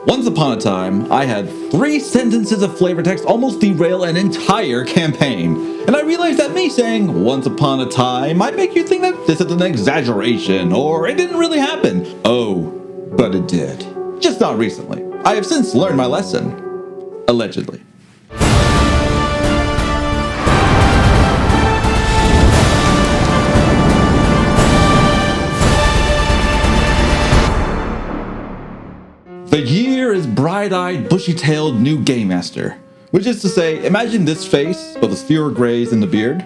Once upon a time, I had 3 sentences of flavor text almost derail an entire campaign. And I realized that me saying once upon a time might make you think that this is an exaggeration or it didn't really happen. Oh, but it did. Just not recently. I have since learned my lesson. Allegedly. The year is bright-eyed, bushy-tailed new Game Master. Which is to say, imagine this face, but with fewer grays in the beard.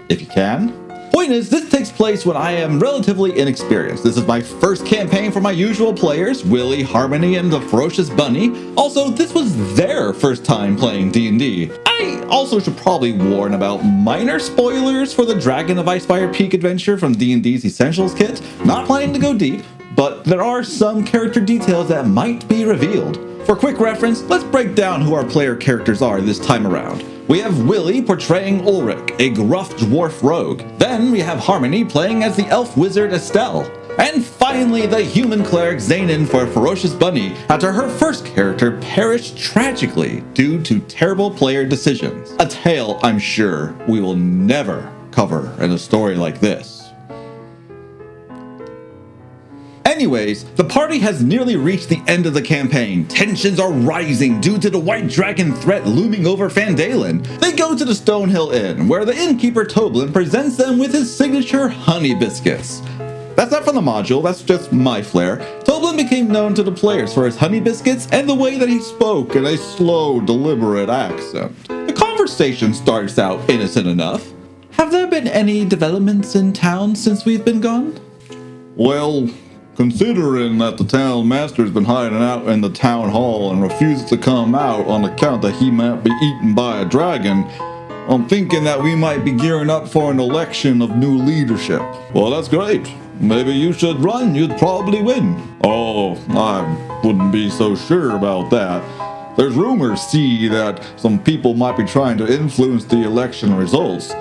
If you can. Point is, this takes place when I am relatively inexperienced. This is my first campaign for my usual players, Willie, Harmony, and the Ferocious Bunny. Also, this was their first time playing D&D. I also should probably warn about minor spoilers for the Dragon of Icefire Peak adventure from D&D's Essentials kit. Not planning to go deep, but there are some character details that might be revealed. For quick reference, let's break down who our player characters are this time around. We have Willie portraying Ulrich, a gruff dwarf rogue. Then we have Harmony playing as the elf wizard Estelle. And finally, the human cleric Zainin for Ferocious Bunny, after her first character perished tragically due to terrible player decisions. A tale I'm sure we will never cover in a story like this. Anyways, the party has nearly reached the end of the campaign. Tensions are rising due to the White Dragon threat looming over Fandalen. They go to the Stonehill Inn, where the innkeeper Toblin presents them with his signature honey biscuits. That's not from the module, that's just my flair. Toblin became known to the players for his honey biscuits and the way that he spoke in a slow, deliberate accent. The conversation starts out innocent enough. Have there been any developments in town since we've been gone? Well, considering that the town master's been hiding out in the town hall and refuses to come out on account that he might be eaten by a dragon, I'm thinking that we might be gearing up for an election of new leadership. Well, that's great. Maybe you should run, you'd probably win. Oh, I wouldn't be so sure about that. There's rumors, see, that some people might be trying to influence the election results.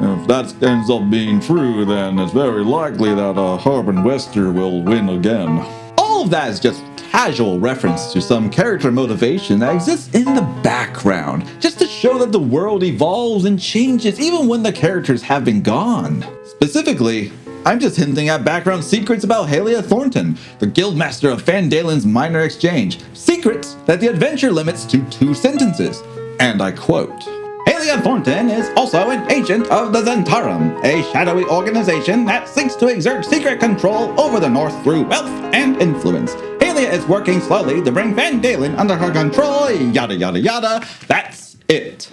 If that ends up being true, then it's very likely that Harbin Wester will win again. All of that is just casual reference to some character motivation that exists in the background, just to show that the world evolves and changes even when the characters have been gone. Specifically, I'm just hinting at background secrets about Halia Thornton, the guildmaster of Fandalen's Minor Exchange. Secrets that the adventure limits to 2 sentences. And I quote, Halia Thornton is also an agent of the Zentarum, a shadowy organization that seeks to exert secret control over the North through wealth and influence. Halia is working slowly to bring Fandalen under her control, yada yada yada. That's it.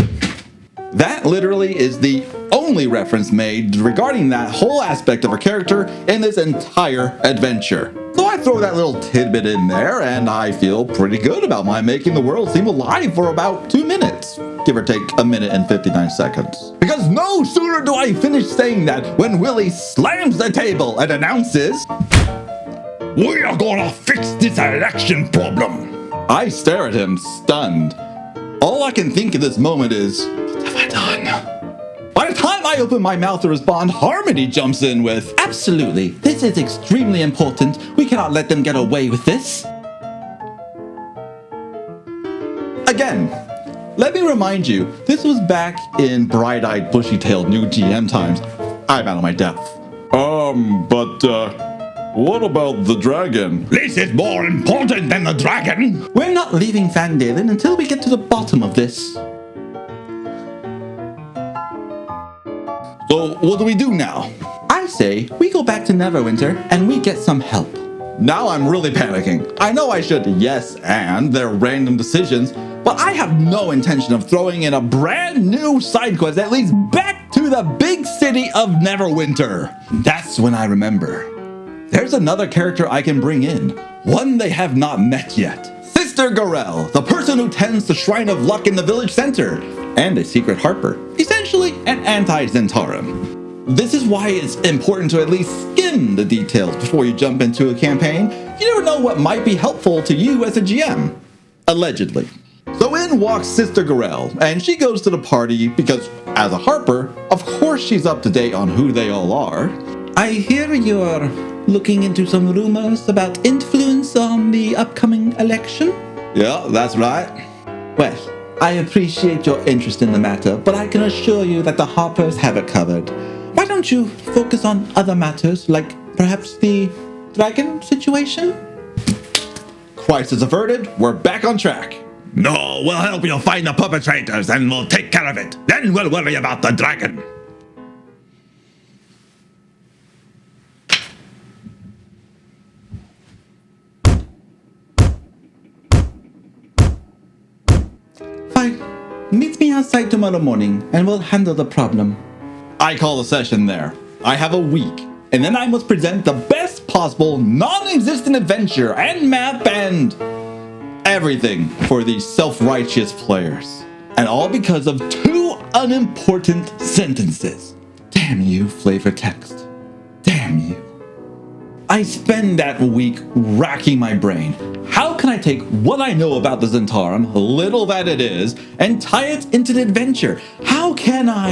That literally is the only reference made regarding that whole aspect of her character in this entire adventure. So I throw that little tidbit in there, and I feel pretty good about my making the world seem alive for about 2 minutes. Give or take a minute and 59 seconds. Because no sooner do I finish saying that when Willie slams the table and announces, "We are gonna fix this election problem." I stare at him, stunned. All I can think at this moment is, what have I done? By the time I open my mouth to respond, Harmony jumps in with, "Absolutely, this is extremely important. We cannot let them get away with this." Again, let me remind you, this was back in bright-eyed, bushy-tailed new GM times. I'm out of my depth. What about the dragon? This is more important than the dragon! We're not leaving Fandalen until we get to the bottom of this. So, what do we do now? I say, we go back to Neverwinter and we get some help. Now I'm really panicking. I know I should yes and their random decisions, but I have no intention of throwing in a brand new side quest that leads back to the big city of Neverwinter. That's when I remember. There's another character I can bring in, one they have not met yet. Sister Garel, the person who tends the Shrine of Luck in the village center, and a secret harper, essentially an anti-Zentarum. This is why it's important to at least skim the details before you jump into a campaign. You never know what might be helpful to you as a GM. Allegedly. So in walks Sister Garel, and she goes to the party because, as a harper, of course she's up to date on who they all are. I hear you're looking into some rumors about influence on the upcoming election? Yeah, that's right. Well, I appreciate your interest in the matter, but I can assure you that the Harpers have it covered. Why don't you focus on other matters, like perhaps the dragon situation? Crisis averted, we're back on track. No, we'll help you find the perpetrators and we'll take care of it. Then we'll worry about the dragon. Fine. Meet me outside tomorrow morning and we'll handle the problem. I call the session there. I have a week, and then I must present the best possible non-existent adventure and map and everything for these self-righteous players. And all because of 2 unimportant sentences. Damn you, flavor text. Damn you. I spend that week racking my brain. How can I take what I know about the Zentarum, little that it is, and tie it into the adventure? How can I?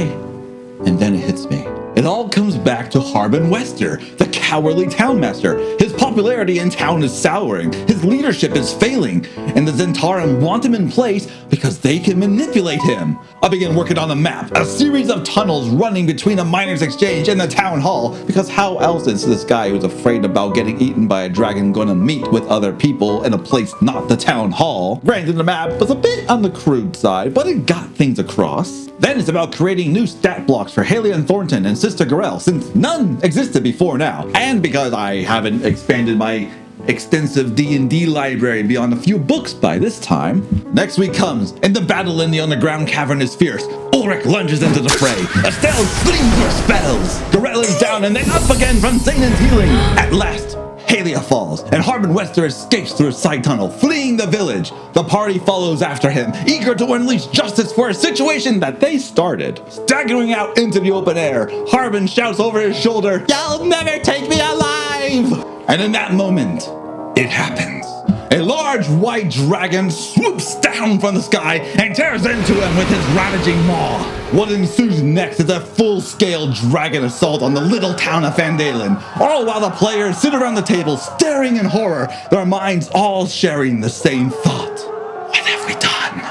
And then it hits me. It all comes back to Harbin Wester, the cowardly townmaster. His popularity in town is souring, his leadership is failing, and the Zentarum want him in place because they can manipulate him. I begin working on a map, a series of tunnels running between the miners' exchange and the town hall, because how else is this guy who's afraid about getting eaten by a dragon gonna meet with other people in a place not the town hall? Granted, the map was a bit on the crude side, but it got things across. Then it's about creating new stat blocks for Haley and Thornton and Sister Gorell, since none existed before now, and because I haven't expanded my extensive D&D library beyond a few books by this time. Next week comes, and the battle in the underground cavern is fierce. Ulrich lunges into the fray. Estelle flings her spells. Gorell is down and then up again from Zaynan's healing. At last, Halia falls, and Harbin Wester escapes through a side tunnel, fleeing the village. The party follows after him, eager to unleash justice for a situation that they started. Staggering out into the open air, Harbin shouts over his shoulder, "Y'all never take me alive!" And in that moment, it happens. A large white dragon swoops down from the sky and tears into him with his ravaging maw. What ensues next is a full-scale dragon assault on the little town of Fandalen, all while the players sit around the table staring in horror, their minds all sharing the same thought. What have we done?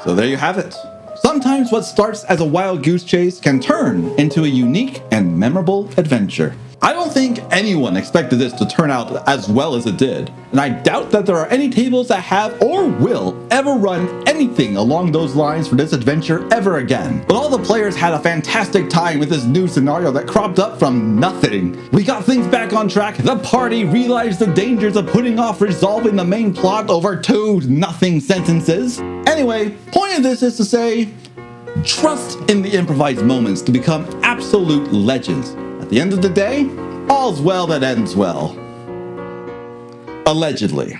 So there you have it. Sometimes what starts as a wild goose chase can turn into a unique and memorable adventure. I don't think anyone expected this to turn out as well as it did, and I doubt that there are any tables that have or will ever run anything along those lines for this adventure ever again. But all the players had a fantastic time with this new scenario that cropped up from nothing. We got things back on track, the party realized the dangers of putting off resolving the main plot over 2 nothing sentences. Anyway, point of this is to say, trust in the improvised moments to become absolute legends. At the end of the day, all's well that ends well. Allegedly.